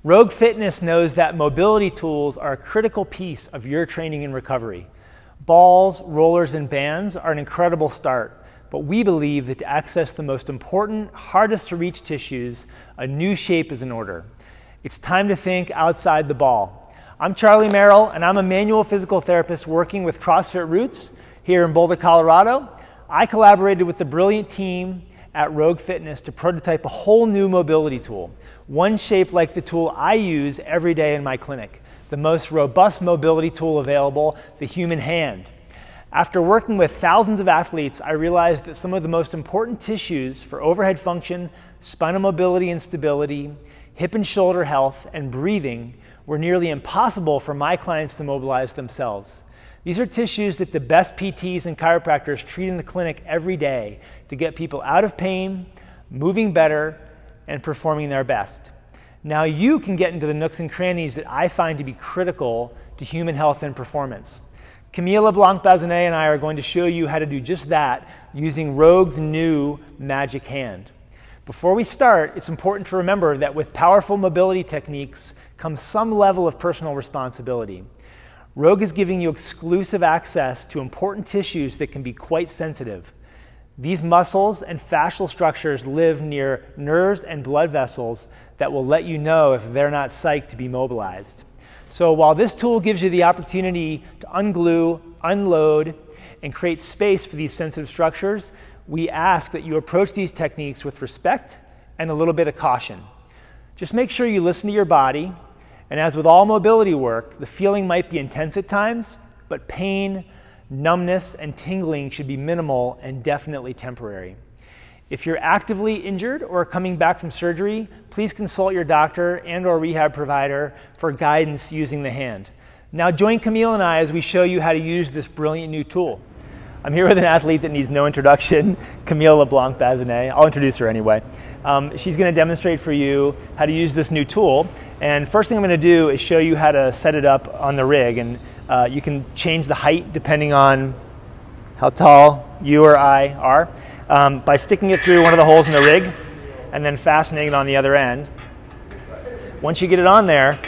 Rogue Fitness knows that mobility tools are a critical piece of your training and recovery. Balls, rollers, and bands are an incredible start, but we believe that to access the most important, hardest to reach tissues, a new shape is in order. It's time to think outside the ball. I'm Charlie Merrill, and I'm a manual physical therapist working with CrossFit Roots here in Boulder, Colorado. I collaborated with the brilliant team at Rogue Fitness to prototype a whole new mobility tool, one shaped like the tool I use every day in my clinic, the most robust mobility tool available, the human hand. After working with thousands of athletes, I realized that some of the most important tissues for overhead function, spinal mobility and stability, hip and shoulder health, and breathing were nearly impossible for my clients to mobilize themselves. These are tissues that the best PTs and chiropractors treat in the clinic every day to get people out of pain, moving better, and performing their best. Now you can get into the nooks and crannies that I find to be critical to human health and performance. Camille LeBlanc-Bazinet and I are going to show you how to do just that using Rogue's new magic hand. Before we start, it's important to remember that with powerful mobility techniques comes some level of personal responsibility. Rogue is giving you exclusive access to important tissues that can be quite sensitive. These muscles and fascial structures live near nerves and blood vessels that will let you know if they're not psyched to be mobilized. So while this tool gives you the opportunity to unglue, unload, and create space for these sensitive structures, we ask that you approach these techniques with respect and a little bit of caution. Just make sure you listen to your body. And as with all mobility work, the feeling might be intense at times, but pain, numbness, and tingling should be minimal and definitely temporary. If you're actively injured or coming back from surgery, please consult your doctor and/or rehab provider for guidance using the hand. Now join Camille and I as we show you how to use this brilliant new tool. I'm here with an athlete that needs no introduction, Camille LeBlanc-Bazinet. I'll introduce her anyway. She's going to demonstrate for you how to use this new tool. And first thing I'm going to do is show you how to set it up on the rig. And you can change the height depending on how tall you or I are by sticking it through one of the holes in the rig and then fastening it on the other end. Once you get it on there,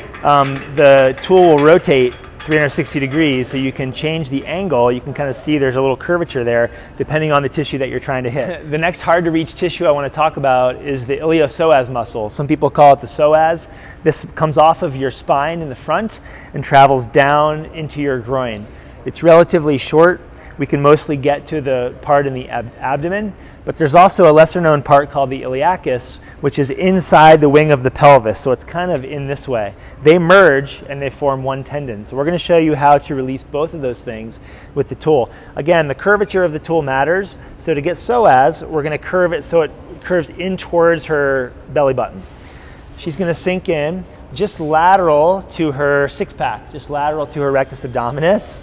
the tool will rotate 360 degrees, so you can change the angle. You can kind of see there's a little curvature there depending on the tissue that you're trying to hit. The next hard to reach tissue I want to talk about is the iliopsoas muscle. Some people call it the psoas. This comes off of your spine in the front and travels down into your groin. It's relatively short. We can mostly get to the part in the abdomen, but there's also a lesser known part called the iliacus, which is inside the wing of the pelvis, so it's kind of in this way. They merge and they form one tendon. So we're going to show you how to release both of those things with the tool. Again, the curvature of the tool matters, so to get psoas, we're going to curve it so it curves in towards her belly button. She's going to sink in just lateral to her six-pack, just lateral to her rectus abdominis.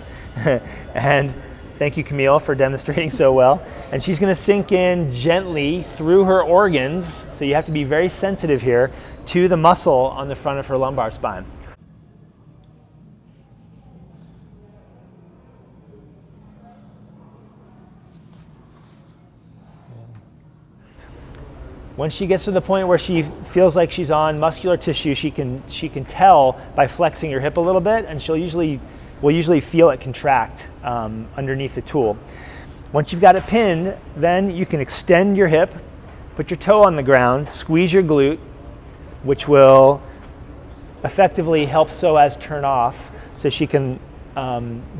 And thank you, Camille, for demonstrating so well. And she's going to sink in gently through her organs, so you have to be very sensitive here, to the muscle on the front of her lumbar spine. Once she gets to the point where she feels like she's on muscular tissue, she can tell by flexing her hip a little bit, and we'll usually feel it contract underneath the tool. Once you've got it pinned, then you can extend your hip, put your toe on the ground, squeeze your glute, which will effectively help psoas turn off so she can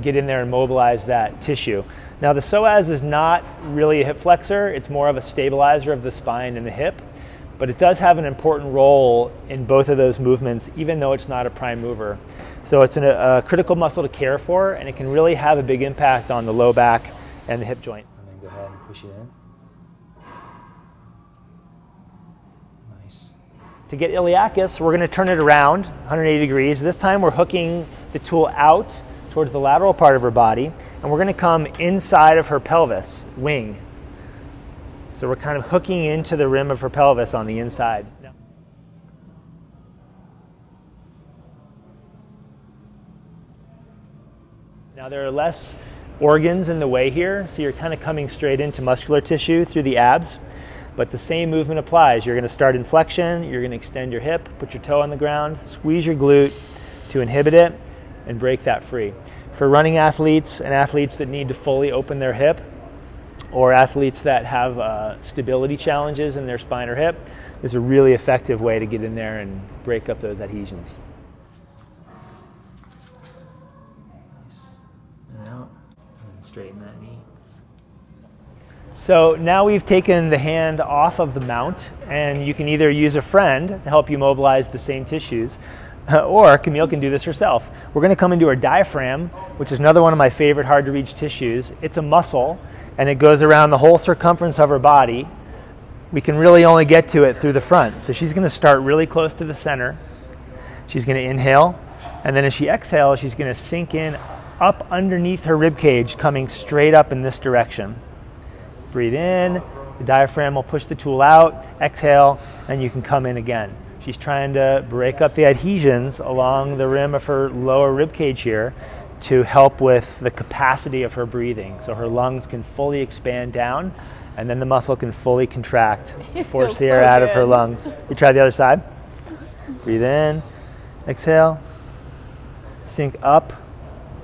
get in there and mobilize that tissue. Now the psoas is not really a hip flexor, it's more of a stabilizer of the spine and the hip, but it does have an important role in both of those movements, even though it's not a prime mover. So it's a critical muscle to care for, and it can really have a big impact on the low back and the hip joint. And then go ahead and push it in. Nice. To get iliacus, we're going to turn it around 180 degrees. This time we're hooking the tool out towards the lateral part of her body, and we're going to come inside of her pelvis, wing. So we're kind of hooking into the rim of her pelvis on the inside. Now there are less organs in the way here, so you're kind of coming straight into muscular tissue through the abs. but the same movement applies. You're going to start in flexion, you're going to extend your hip, put your toe on the ground, squeeze your glute to inhibit it, and break that free. For running athletes and athletes that need to fully open their hip, or athletes that have stability challenges in their spine or hip, is a really effective way to get in there and break up those adhesions. Nice. And out, and straighten that knee. So now we've taken the hand off of the mount, and you can either use a friend to help you mobilize the same tissues, or Camille can do this herself. We're going to come into our diaphragm, which is another one of my favorite hard to reach tissues. It's a muscle, and it goes around the whole circumference of her body. We can really only get to it through the front. So she's going to start really close to the center. She's going to inhale, and then as she exhales, she's going to sink in up underneath her rib cage, coming straight up in this direction. Breathe in, the diaphragm will push the tool out, exhale, and you can come in again. She's trying to break up the adhesions along the rim of her lower rib cage here to help with the capacity of her breathing, so her lungs can fully expand down, and then the muscle can fully contract, force the air out of her lungs. You try the other side. Breathe in, exhale, sink up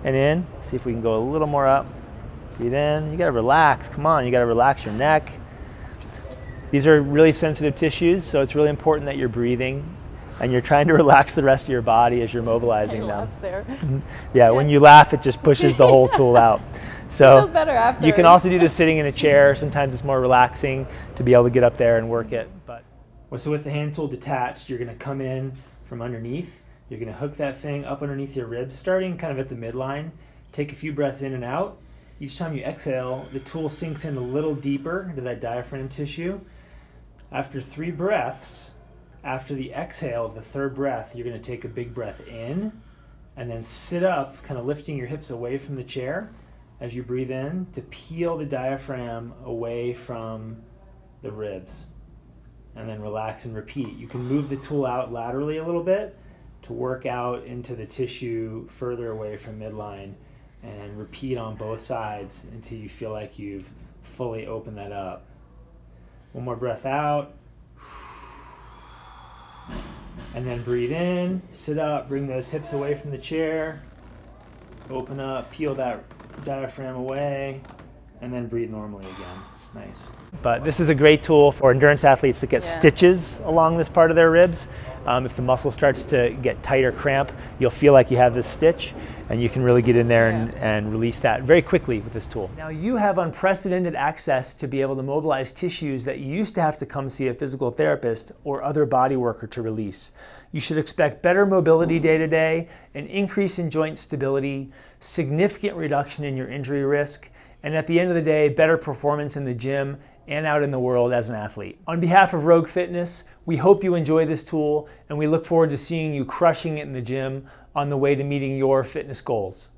and in. See if we can go a little more up. Breathe in. You gotta relax, come on, you gotta relax your neck. These are really sensitive tissues, so it's really important that you're breathing and you're trying to relax the rest of your body as you're mobilizing them. There. Yeah, when you laugh, it just pushes the whole tool out. So it feels better after. You can also do this sitting in a chair. Sometimes it's more relaxing to be able to get up there and work it. So with the hand tool detached, you're going to come in from underneath. You're going to hook that thing up underneath your ribs, starting kind of at the midline. Take a few breaths in and out. Each time you exhale, the tool sinks in a little deeper into that diaphragm tissue. After 3 breaths, after the exhale of the 3rd breath, you're going to take a big breath in and then sit up, kind of lifting your hips away from the chair as you breathe in to peel the diaphragm away from the ribs. And then relax and repeat. You can move the tool out laterally a little bit to work out into the tissue further away from midline, and repeat on both sides until you feel like you've fully opened that up. One more breath out. And then breathe in, sit up, bring those hips away from the chair, open up, peel that diaphragm away, and then breathe normally again. Nice. But this is a great tool for endurance athletes that get stitches along this part of their ribs. If the muscle starts to get tight or cramp, you'll feel like you have this stitch, and you can really get in there and release that very quickly with this tool. Now you have unprecedented access to be able to mobilize tissues that you used to have to come see a physical therapist or other body worker to release. You should expect better mobility day to day, an increase in joint stability, significant reduction in your injury risk, and at the end of the day, better performance in the gym and out in the world as an athlete. On behalf of Rogue Fitness, we hope you enjoy this tool, and we look forward to seeing you crushing it in the gym on the way to meeting your fitness goals.